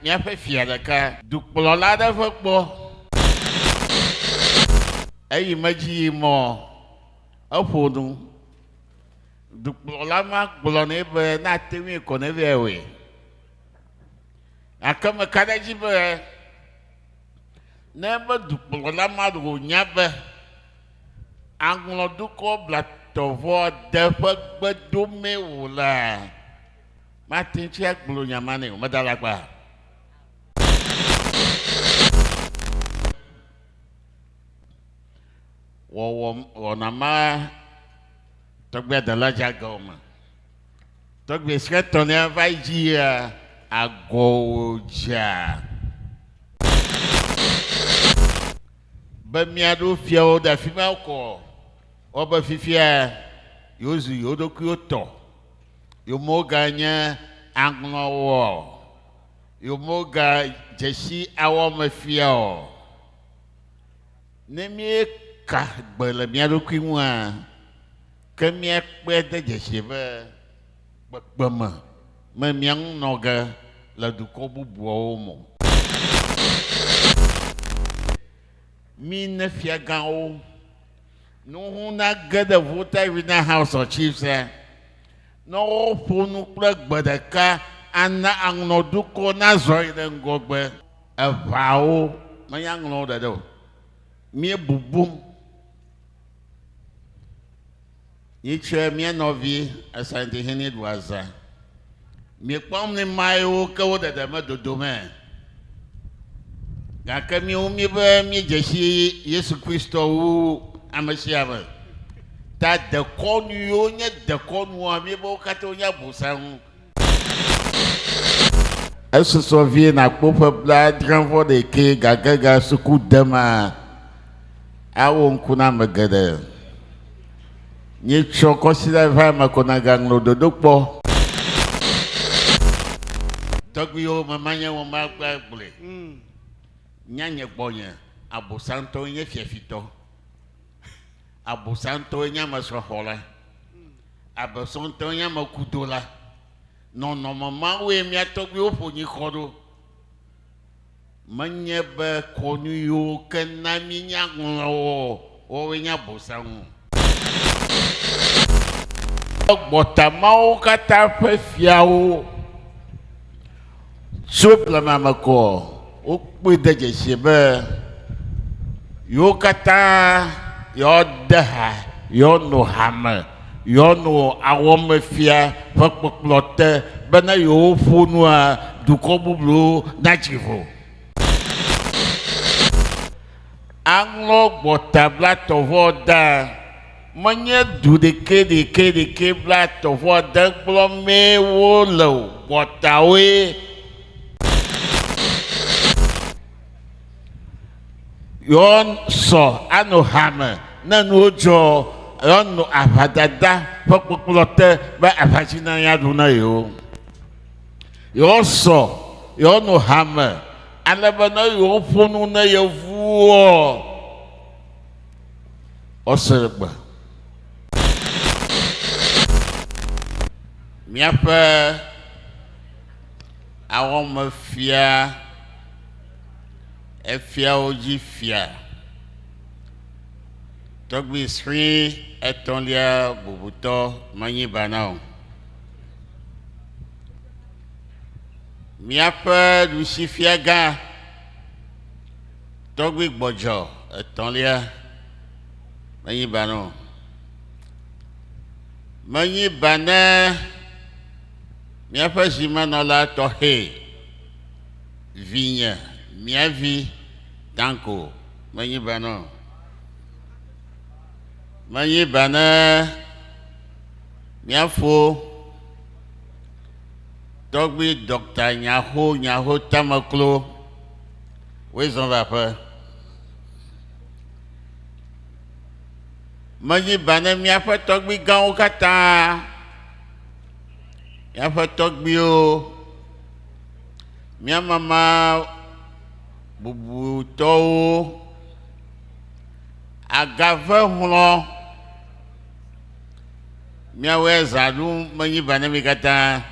miaƒe fia ɖeka dukplɔla aɖe ƒe gbɔ eyi medzi yi mɔ eƒo nu dukplɔla ma gblɔ nɛ be na te ŋui kɔ ne vɛ woe gake meka ɖe dzi be ne be dukplɔla ma ɖo nya be aŋlɔdukɔ blatɔvɔ de ƒe gbedomee wòle mate ŋuti agblɔ nya ma nɛ o meda la gba wɔna ma tɔgbe adela dzaga o me tɔgbe sikɛtɔnia va yi dzi agɔwo dza be mia ɖo fiawo ɖe afi ma kɔ wobe fifia yewozu yewo ɖokuiwo tɔ yewo ganye aŋlɔwɔ yewo ga dzesi awɔme fia o ne mieka gbe le mia ɖokui ŋua ke miakpe de dzesi be kpekpeme me miaŋu nɔ ge le dukɔ bubuawo me mi ne fiagãwo nuhu na ge ɖe vota wina House of Chiefs ne woƒo nu kple gbe ɖeka ana aŋlɔdukɔ nazɔ yi ɖe ŋgɔgbe eʋawo menya ŋlɔwo ɖeɖe o mie bubum yitsɛ mia nɔvi esante hene ɖu aza mie kpɔm ne mayewo ke wo ɖeɖe me dodo me gake miwo mi be mi dzesi Yesu Kristo wu ame sia ame ta dekɔnu yiwo nye dekɔnua mi be wo katã wonye abosaŋu esusɔ vie nakpɔ ƒe 71 gake ga suku dema awo ŋku na ame geɖe nyetsɔ kɔsi ɖe va me kɔna gaŋlɔ dodo kpɔ tɔgbiwo memanye wo ma gba gblɔe nyanye gbɔnye abosantɔ nye fiafitɔ abosantɔ nye amesrɔ̃xɔla abosantɔ nye amekudola nɔnɔme mawoe mia tɔgbiwo ƒo nyi xɔ ɖo menye be kɔnu yiwo ke na mi nya ŋlɔwɔ wowoe nye abosaŋu gbɔtamawo katã ƒe fiawo tso blemame kɔ wokpɔe de dzesi be yiwo katã yewoade ha yewonɔ hame yewonɔ awɔme fia ƒe kpɔkplɔ te bena yewoƒo nua dukɔ bubuwo natsi vo aŋlɔ gbɔta blatɔvɔ da menye du ɖeke blatɔvɔ de gblɔmee wole o gbɔtawoe yɔsɔ anɔ hame ne nuwo dzɔ yɔnɔ aʋadada ƒe kpɔkplɔ te be aʋatsi ya ɖu na yewo yɔsɔ yɔnɔ hame alebe ne yewo ƒo nu ne yevuwo ɔse gbe miaƒe awɔme fia efiawo dzi fia tɔgbi sri etɔ̃lia bubutɔ menyi bana o miaƒe ɖusifia gã tɔgbi gbɔdzɔ etɔ̃lia menyi bana o menyi bana miaƒe zimenɔla tɔxɛ vinye miavi danko menyi bana menyi bana miafo tɔgbi dɔkta nyaho tameklo woezɔn va ƒe menyi bana miaƒe tɔgbi gãwo katã miaƒe tɔgbiwo mia mama bubutɔwo agave hlɔ miawoe zã ɖum menyi ba ne mi katã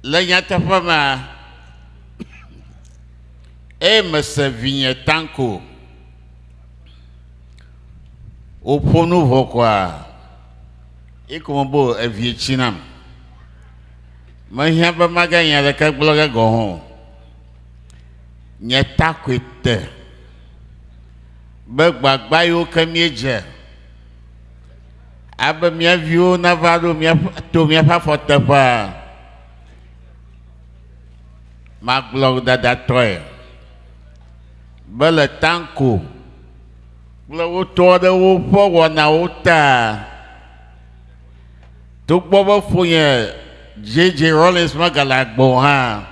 le nyateƒe ma mese vinye tanko wòƒo nu vɔ kɔa ekɔme bo evie tsinam mehiã be maganya ɖeke gblɔ ge gɔ hã nye takoe te be gbagba yiwo ke míedze abe mía viwo nava ɖo to míaƒe afɔteƒea magblɔ dadatɔe be le tanko kple wotɔ ɖewo ƒe wɔnawo ta togbɔ be fonye JJ Rollins megale agbo hã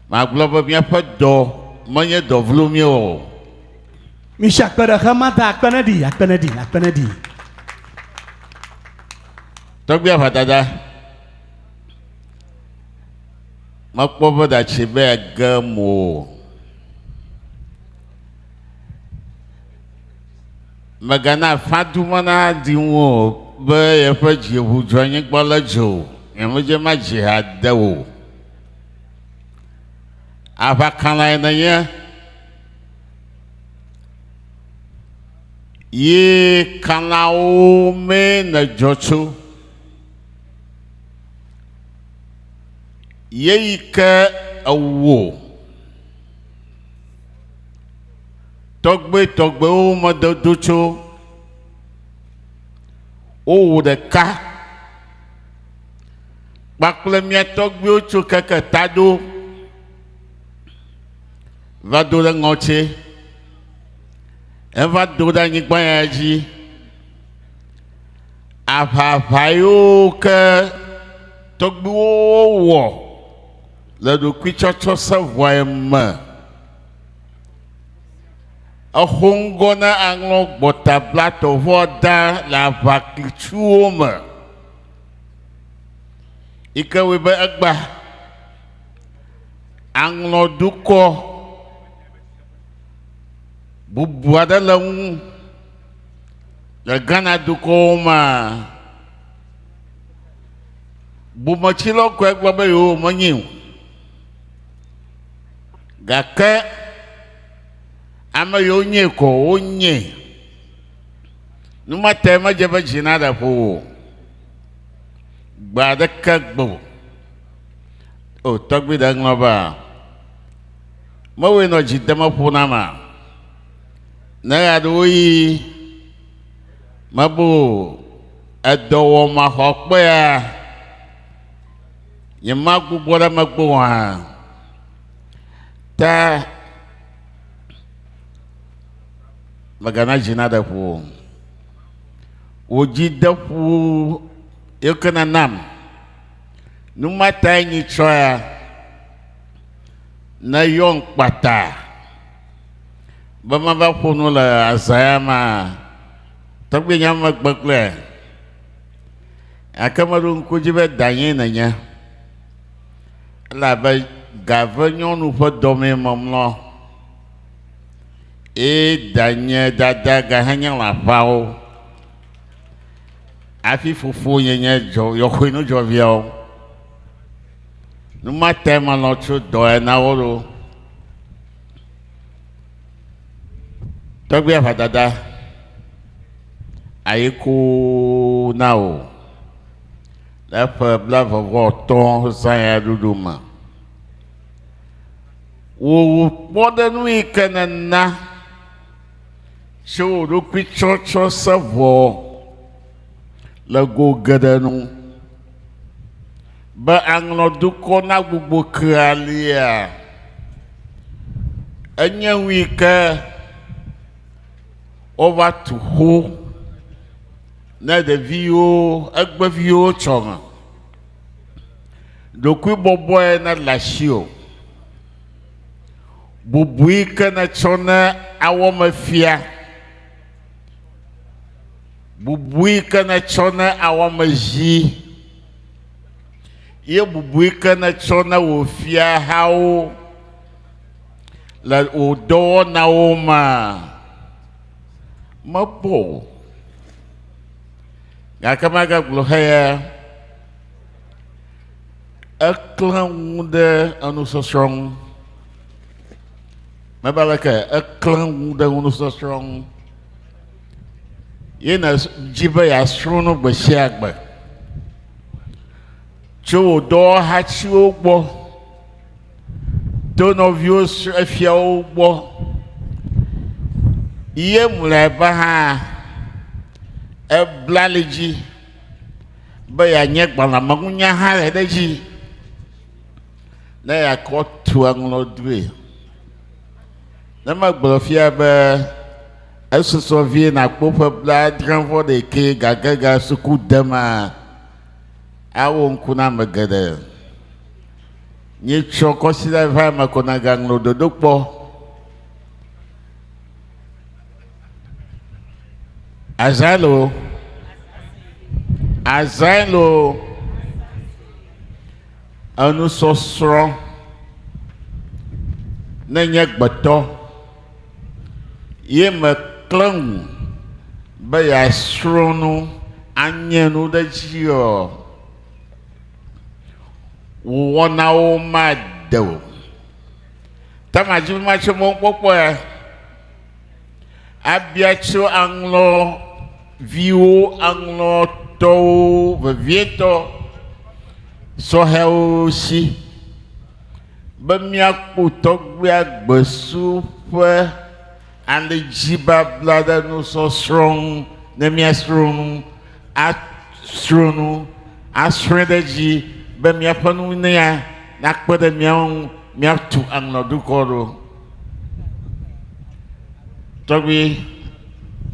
magblɔ be míaƒe dɔ menye dɔ vlo mí o. Misha akpeɖexe mata akpeneɖi. Tɔgbi aƒadada mekpɔ be ɖatsi be age mo megana fãduma na di ŋu be yeƒe dziʋu dzɔ anyigba le dzo nyemedze ma dzi ha de o aʋakala nenye ye kalãwo me ne dzɔ tso ye yi ke ewo tɔgbewo medodo tso wowu ɖeka kpakple mía tɔgbewo tso keke taɖo va do ɖe ŋɔtse eva do ɖe anyigba ya dzi aʋaʋa yiwo ke tɔgbewo wɔ le ɖokuitsɔtsɔ sevɔe me exɔ ŋgɔ na Anlo gbɔtablatɔvɔ da le aʋaklitsuwo me yi ke woe be egba Anlo dukɔ bubu aɖe le ŋu le Ghana dukɔwo me bometsilɔ kɔe gblɔ be yewo menyi o gake ame yiwo nye ko wonye numate medze be dzi na ɖe ƒo o gbe aɖeke gbo o tɔgbi ɖe ŋlɔ be mewoe nɔ dzi dem ƒo na ma ne aɖewo yi mebo edɔwɔmaxɔkpea nye ma gbugbɔ ɖe megbo hã ta megana dzina ɖe ƒo wò dzi de ƒu yike nenam numatae nyi tsɔa ne yɔm kpata be mava ƒo nu le azaya ma tɔgbi nya megbe kple gake meɖo ŋku dzi be danye nenye elabe gave nyɔnu ƒe dɔme memlɔ danye dada gahenye lãƒawo afi fofo nye yɔxɔe nudzɔviawo numate melɔ tso dɔ enawo ɖo tɔgbi aʋadada ayiko na o le eƒe blavɔvɔ zã ɖuɖu me wò kpɔ ɖe nu yi ke nena tso wò ɖokui tsɔtsɔ sevɔ le go geɖe nu be Anlo dukɔ na gbogbo kealia enye nu yi ke wova tu xo ne ɖeviwo egbeviwo tsɔme ɖokui bɔbɔe ne le asi o bubu yi ke ne tsɔ ne awɔme fia bubu yi ke ne tsɔ ne awɔme zi ye bubu yi ke ne tsɔ ne wò fiahawo le wò dɔwɔnawo mebo gake magagblɔ heya clan de anu so strong. Mabalaka a clan de anu so strong. Yena jiba ya strono besiagba. Cho do hachi ogbo. Don't of you if you ogbo. Iye mule baha e blaliji ba ya nyek bala magunya ha edeji na ya ko tu Anlo dwe na magblofia ba esoso vie na popa bla dranvo de ke gagaga suku dama awo nkuna magade ni choko sida va makona ganglo dodokpo Azalo anu sosro na nyek bato ye me klang ba ya srono anyenu da jio wona o mado tamaji ma chomo popo abiacho Anlo viu Anlo to vieto so heusi bemia kutogwa gbesu fe and jiba blada no so strong na mia strong at strong asredeji bemia panu ne ya na kpede mia tu Anlo dukoro tobi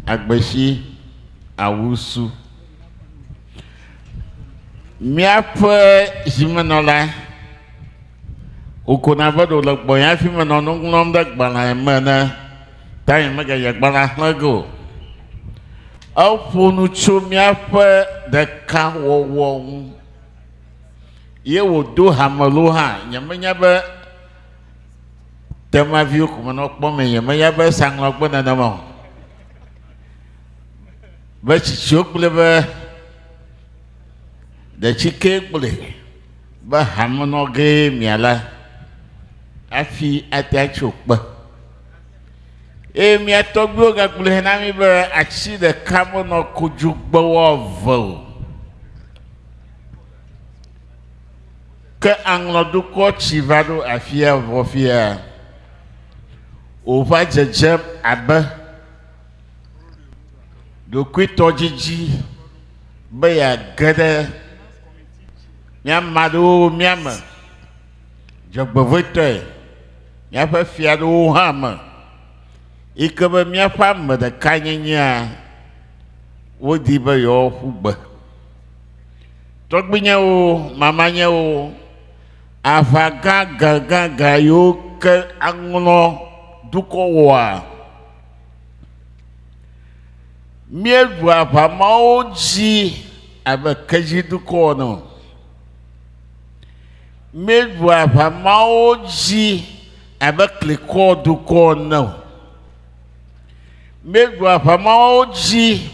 agbesi awusu miape jimenola ukuna bado lokbo ya fi menono ngom da gbala emana tai mega ya gbala lago au funu chu miape de ka wo ye wo do hamalu ha nyamanya ba tema viu kuma no kpo me nyamanya ba sanglo kpo na mo ba chichokule ba the chicken bully ba hamono ge miala afi atacho ba mi atogbo ga kule na mi ba achi the kamono kujugbo wo ke Anlo du ko chivado afia vofia o va jejem aba do kwito jiji ba ya gada Miamado miama jogbovote mia fa fiado hama ikaba mia fa mada kanyanya wodi ba yo fugba togbinya o mamanya o afaga gaga yo ke Anlo duko wa miedu apa maoji abakaji duko no medu apa maoji abakliko duko no medu apa maoji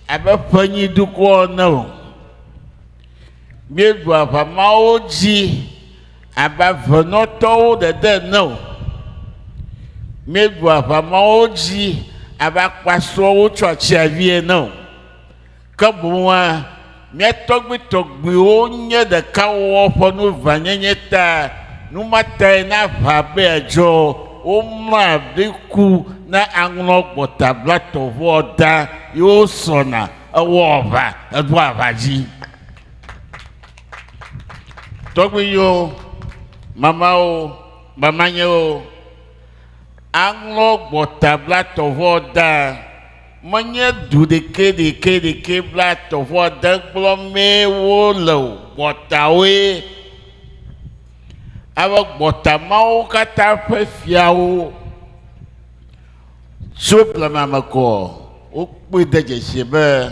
abapanyi duko no medu apa maoji abavonoto de no medu apa maoji abakwaso wo church avie no kabwa miatogbi onye de kawo ponu vanyenye ta numata na vabe ajo umma biku na Anlo gbota blato voda yo sona awova adwa vaji togbi yo mama o mamanya o Anlo gbota blato voda manye du de ke blato voda blome wo lo botawe awa bota mau kata fefiao supla mamako o pide je sebe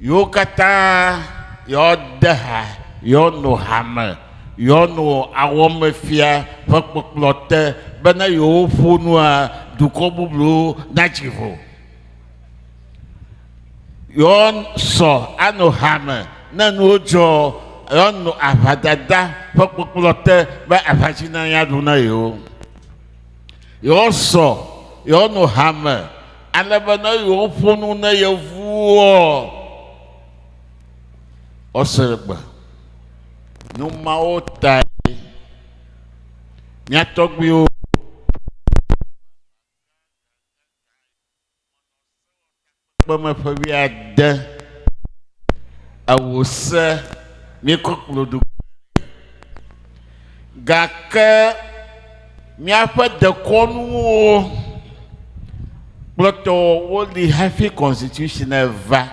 yo kata yo daha yo no hama yo no awome fia fakpoklote bana yo funua dukobublu nachivo yon so ano hama na no jo Yono avadada pokpoklote ba avachina ya duna yo. Yo so yono hammer. Alabana yo fonu na yo vuo. Oserba. No maota. Nyatogbi Bama Fabiada I was me cocklodu Gaka Miapa de Cornwall Ploto only happy constitutional va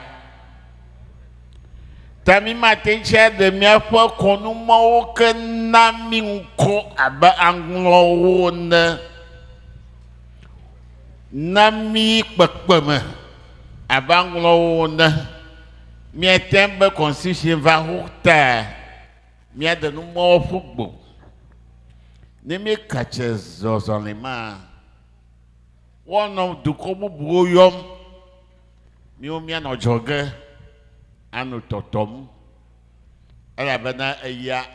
Tami Matencha de Miapa Conuma Oka Naminko Aba Anglo Nami Bakbama Abanglo na mi tembe constitution va hukta mi ada no mo football ne me catches zozolema one of the kobu boyom mi o mi na joge anu totom ala bana aya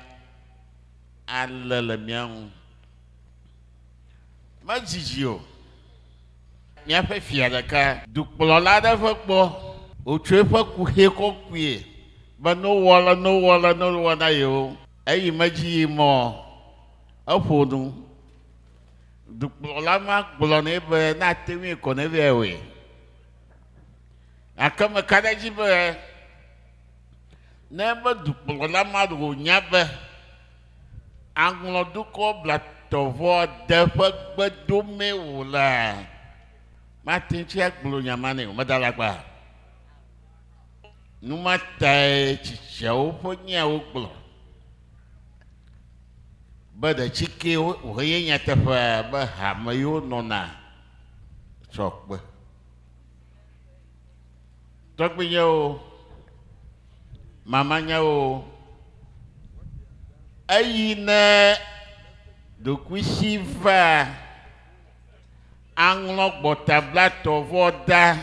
alala mian majijio mi afa fiadaka du pololada fokpo o trefa ku he kokwie ba no wala yo ayi maji mo afodu du polama polone be na tewi ko ne bewe akama kadaji be na ba du polama do nyabe anglo du ko blatovo defa gbedume wula Martin check blue yamane madalagba numa tai chichao ponya ukblo bada chike o yenya tafa ba hamayo nona chokbe tokbe yo mamanya o ayina do kwishiva Anlo botablato voda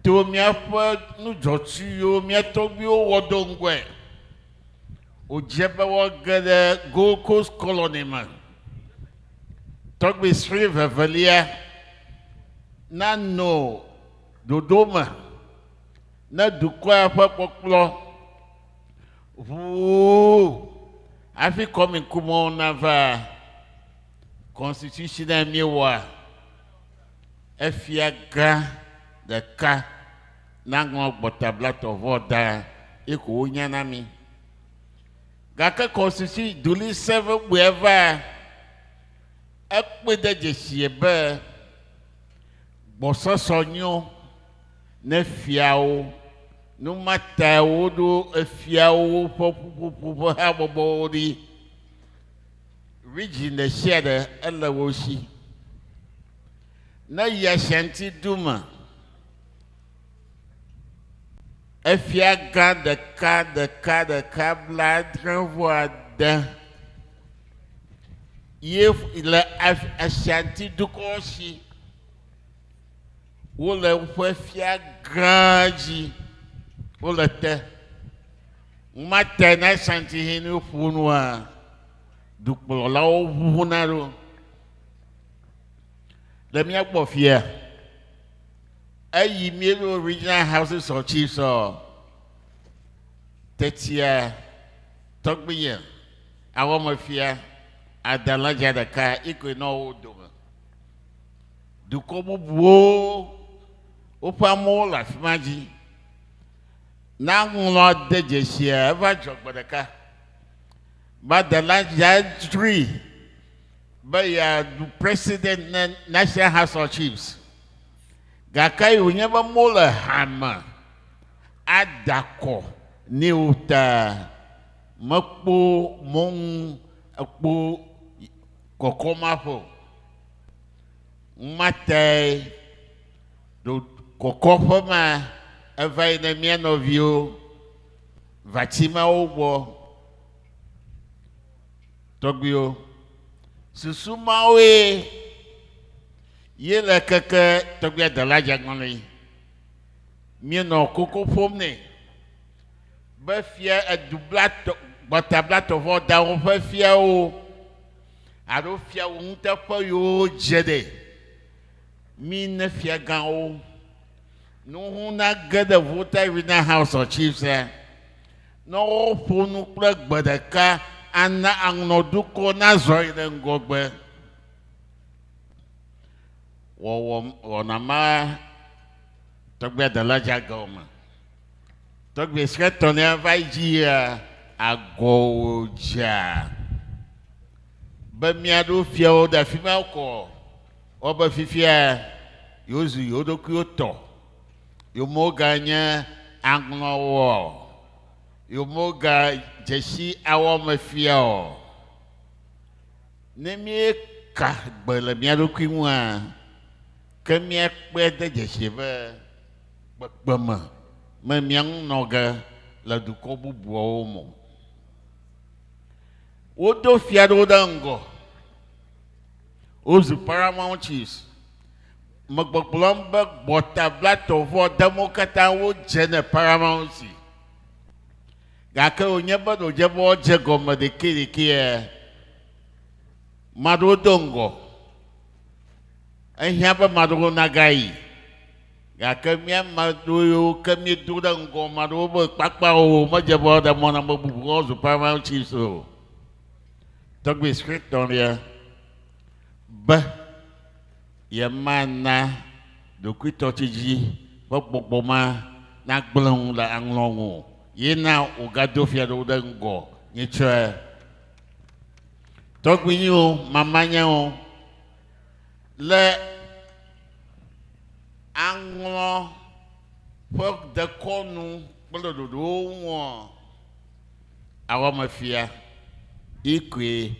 to miafa nu jotuyo miatobi o wodongwe o jebe wogede Gold Coast colony man togbe Sri Vevelia na no Dodoma na dukwa fa poplo afi coming kumo na va constitutional miwa Efiaga the ka nango botablato voda eko nyanami gaka constitution duli 7 wherever ekpede jesiebe bososonyo ne fiao no matawo do efiao popo habobodi region the share elawoshi na yashanti duma Efiaga the ka blood voda Yef ila ashanti dukoshi wole Efiagaji wole te mate na shanti hinu funwa dukpolola ovunaro let me up of here. Ayi middle regional houses of chiefs or 30 Togbiya. Our mafia at the larger the car equal no do. Do kobo wo opamo la fimaji. Now not the jesia ever jog by the car. But the larger tree. By the president National House of Chiefs. Gakai will never mola hammer. Adako Neuta Makpo Mong Akpo Kokomafo Mate do Kokofama ever in the man of you Vatima Obo Togyo Susumawe Yela Kaka Togya de la Jagoni Mino Coco Pomne Befia a dublato, but a blato for down for fiao. I don't fear won't for you, Jede. Me nefia gao. No, not get a voter in the house or chiefs. No phone plug but a car and Anlo duko Nazoid and go back. Wanama talk about the larger government. Talk about Scotland, Vigia, Agoja. But me, I do fear the female call. Over Fifia, use Yodokuto. You moganya Anlo. You moga Jessie, our mafia. Name ka bela miado kwimwa kamia kwede jeshebe bama mamiang noga la du kobu buomo odo fiado dango ozu paramount chiefs magbaglamba bota blato vo demokata wo jene paramount si gaka onyeba do jebo jegoma de kiriki Madodongo. I have a Mado Nagai. Yakamia Madu Kami Dudango, Madobo, Pakpao, Majabo, the Monabu was the paramount chief. So, talk with script on here. But, Yamana, the Quitotiji, Boboma, Nakblong, the Anglongo. Yena, Ugadofia Dudango, Nature. Talk with you, Mamanya. Le Anlo Pok the Cornu, Blodo, our mafia, Equi,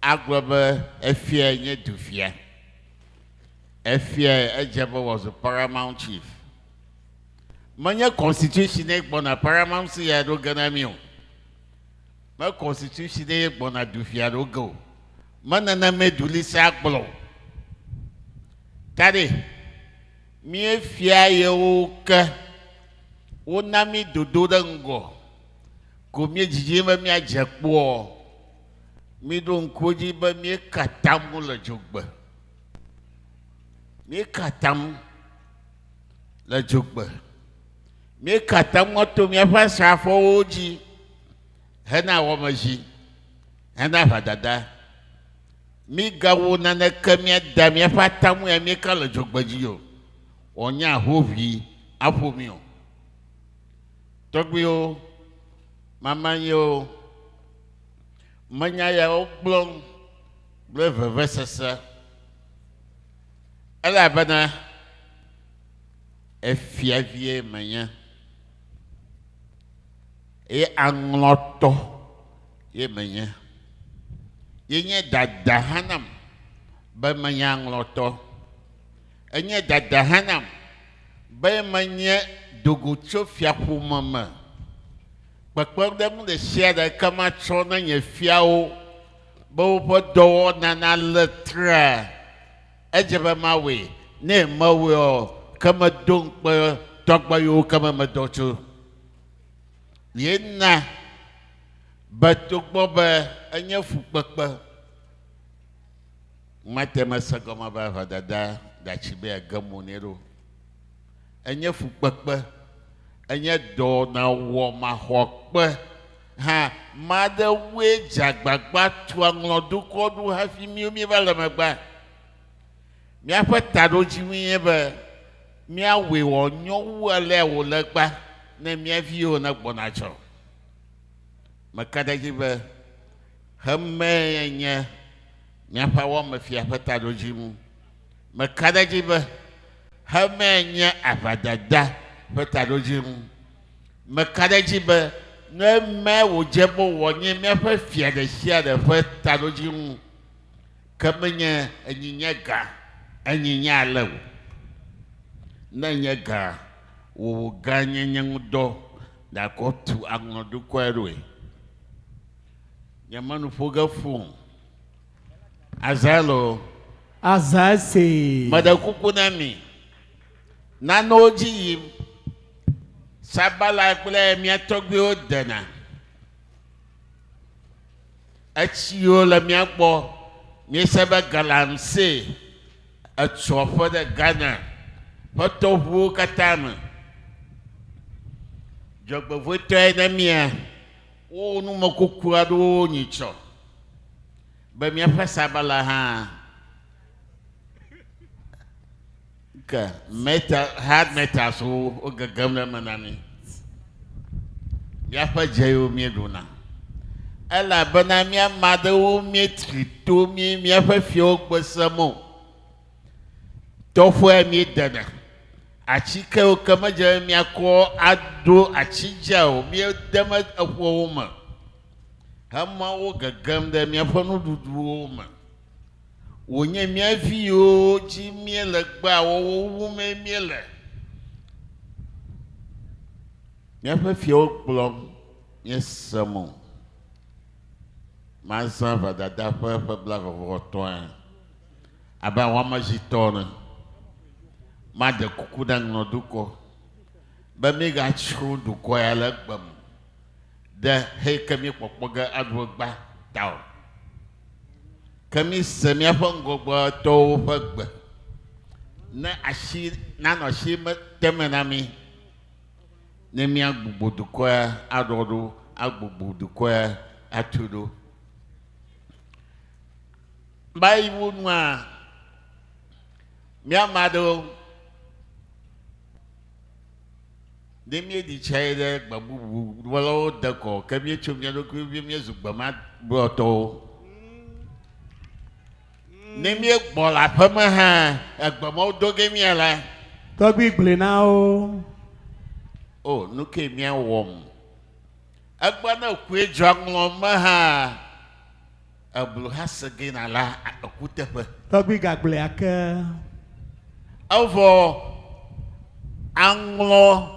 Agraba, Efia, yet to fear. Efia, Ejaba was the paramount chief. Manya constitution, Bona paramount, see, I don't get a meal. My constitution is bona dufiado go. Manana me dulisa blow. Tade, me fia yoka. Onami dododango. Kumye jijima mi ajakbo. Mi don koji ba mi katamu la jogba. Mi katam la jogba. Mi katam wato mi afa safo oji. Hena wamaji, hena fadada. Mi gawo na ne kamia damia fatamu ya mi kala jogbajiyo. Onya hovi apomio. Togbiyo, mama yo, manya ya oblong, bleve vesesa. Ala bana, efiavie manya. E Angloto ye menya yenye dada hanam ba manya Angloto enye dada hanam ba manya dogucho fiapo mama bakwa dem de share kama chona nye fiao bo do na letra ejeba mawe ne mawe o kama donkpa tokba yo kama madocho Yena batuk boba anya fukpakpa matema sagoma ba vadada da chibe agamonero anya fukpakpa anya do na wo ma hokpa ha mada we jagbagba tu Anglo ko du hafi mi bala magba mi afata do jiwi ba mi awe wo nyo wale wo legba na mi avio na bonacho makada jibe hamme nya mi afa wo mafia fata do jimu makada jibe hamme nya afadada fata do jimu makada jibe na me wo jebo wo nye mi afa fia de sia de fata do jimu kamenya anyinya ga anyinya lawo na nya ga wo ganye nyangudo da ko tu Anglo du kwerwe yamanu foga fu azalo Azase madakuku nami nanoji Sabala kple mia tɔgbiwo dena. Etsiwo le mia gbɔ. Miese be galamsey etso ƒe ɖe Ghana ƒe tɔʋuwo katã me. Dzɔgbevɔ̃etɔe ne mia wo numekuku aɖewo nyitsɔ be míaƒe sabala hã ke metal hard metals wo gegem ɖe me na mi. Míaƒe dzewo míeɖuna elabena míame aɖewo míetri to míaƒe fiawo gbesem o. Tɔƒoa míedena atsikewo ke medze miakɔ aɖo atsidzia o míedeme eƒowo me hemawo gegem ɖe míaƒe nuɖuɖuwo me. Wònye mía viwo dzi míele gbea wɔwɔ wum míele. Míaƒe fiawo kplɔm míesem o. Mazã va dada ƒe blaʋeʋɔtɔa abe awamedzitɔ ne. Maɖe kuku ɖe ŋlɔdukɔ be míegatsro dukɔ ya le egbe me ɖe heyi ke míekpɔkpɔ ge aɖo gba ta o. Ke míese míaƒe ŋgɔgbetɔwo ƒe gbe ne asi nanɔ asi tem na mí ne míagbugbo dukɔ ya aɖɔ ɖo agbugbo dukɔ ya atu ɖo. Bayi wo nua míame aɖewo ne míeɖi tsae ɖe gbe bubu wɔlawo de kɔ ke míetso mía ɖokui míezu gbema blɔtɔwo. Ne míegbɔ le aƒe me hã egbemawo do ge mía la. Tɔgbi gble na wo. O nu ke míawɔm. Egbe ne kue dzɔ ŋlɔ me hã eblu ha se ge na la ekuteƒe. Tɔgbi gagble ake. Evɔ aŋlɔ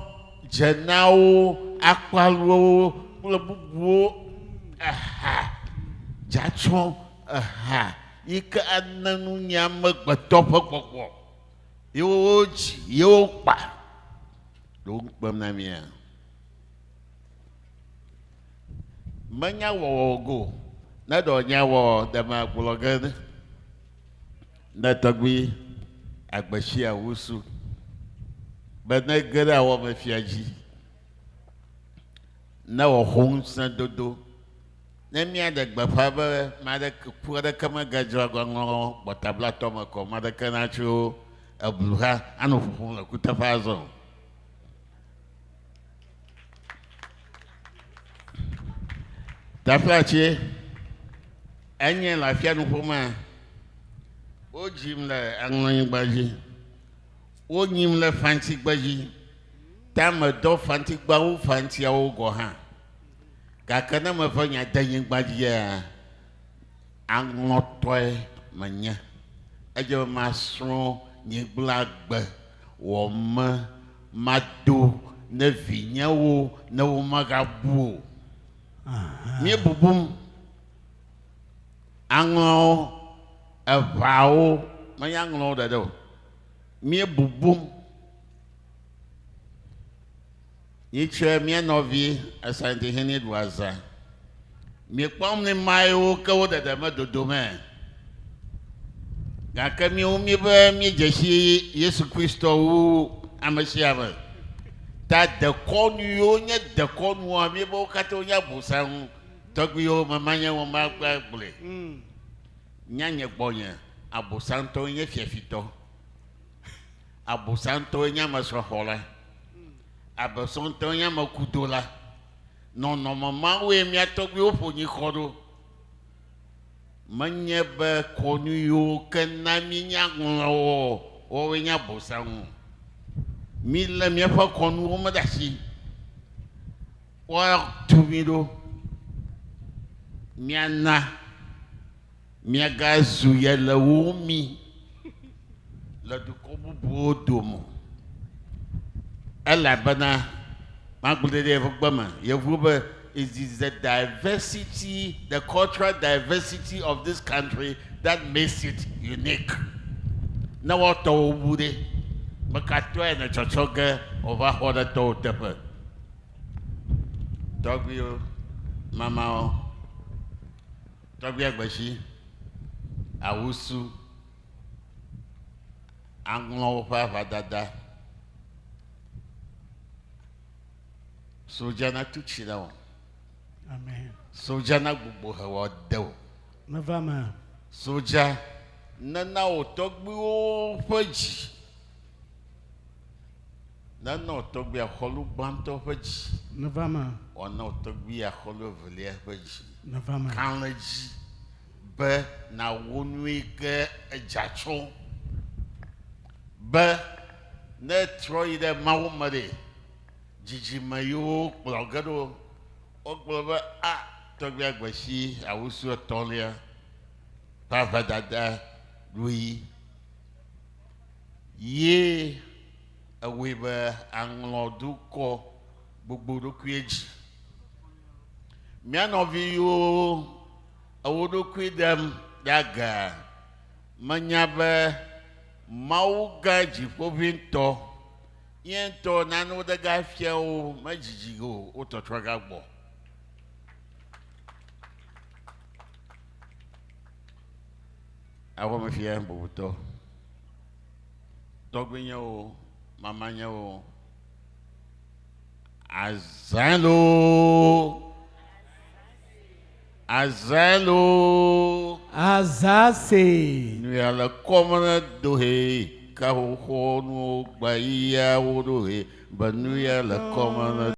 dzenawo akpaluwo kple bubuwo dzatsɔ yi ke ane nunya amegbetɔ ƒe gbɔgbɔ yewo dzi yewo kpa ɖo ŋukpem na mia. Menya wɔwɔ go ne ɖɔ nya wɔ deme agblɔ ge ne tɔgbi agbesi awusu be ne ge ɖe awɔ me fia dzi ne wɔxɔ ŋusẽ dodo ne míaɖe gbeƒã be ku aɖeke megadzra ŋlɔ gbɔtablatɔ me kɔ maɖeke natso eblu ha anɔ ƒoƒom le kuteƒe azɔ. Taflatsi enye le afia nuƒomea wo dzim le aŋlɔnyigba dzi wo nyim le fantigba dzi tame dɔ fantigbawo fantiawo gɔ hã gake ne meƒe nya de nyigba dzia aŋlɔtɔe menye edze be masrɔ̃ nyigba gbe wɔ me mado ne vinyewo ne wo megabu o. Míebubum aŋlɔwo eʋawo menye aŋlɔwo ɖeɖe o. Míebubum nyitsɔe mía nɔvi esantihini ɖu aza miekpɔm ne mayewo ke wo ɖeɖe me dodo me gake míwo mí be míedze si Yesu Kristo wu ame sia ame ta dekɔnu yiwo nye dekɔnua mí be wo katã wonye abosanu tɔgbiwo memanye wo magba gble nyanye gbɔnye abosantɔwo nye fiafitɔ abosantɔwo nye amesrɔ̃xɔla abosantɔwo nye amekudola nɔnɔme mawoe mía tɔgbiwo ƒo nyi xɔ ɖo menye be kɔnu yiwo ke na mí nya ŋlɔwɔ wowoe nye abosanu mí lé míaƒe kɔnuwo me ɖe asi woatu mí ɖo míana míagazu ye le wo mi le dukɔ bubuwo dome elabena magblɔ ɖe yevu me yevu be it is the diversity, the cultural diversity of this country that makes it unique. Na wɔtɔwo wu ɖe mekatɔe ne tsɔtsɔ ge wòva xɔ ɖe tɔwo teƒe Togwio, Mama, Togwia Bashi, Awusu, Anlo Papa Dada. Sojana Tuchino. Amen. Sojana Bubo Hawadel. Novama. Soja Nana Otogbu Faji. Nana Otogbi a hollow banto Faji. Novama. Or not Togbi a hollow Velia Faji. Novama. Kanlaji. Be na 1 week a jacho. Be ne Troy de Maumade. Gigi Mayo, Blogado, Oglover, Togbi Bashi, Awusu Tolia. Papa Dada, Louis, ye a weaver, Anlo Duco, Bubudu Quidge. Man of you, I would quit them, Daga, Manyabe, Mauga, Jipovinto, Yento, Nano the guy, Fiao, Majigo, Otto Tragabo. I want to hear Buto. Dogwinyo, Mamanyo, Azalo, Azase. Nous allons la commune dohe, Kaho no Bahia Wodohe, but nous la commune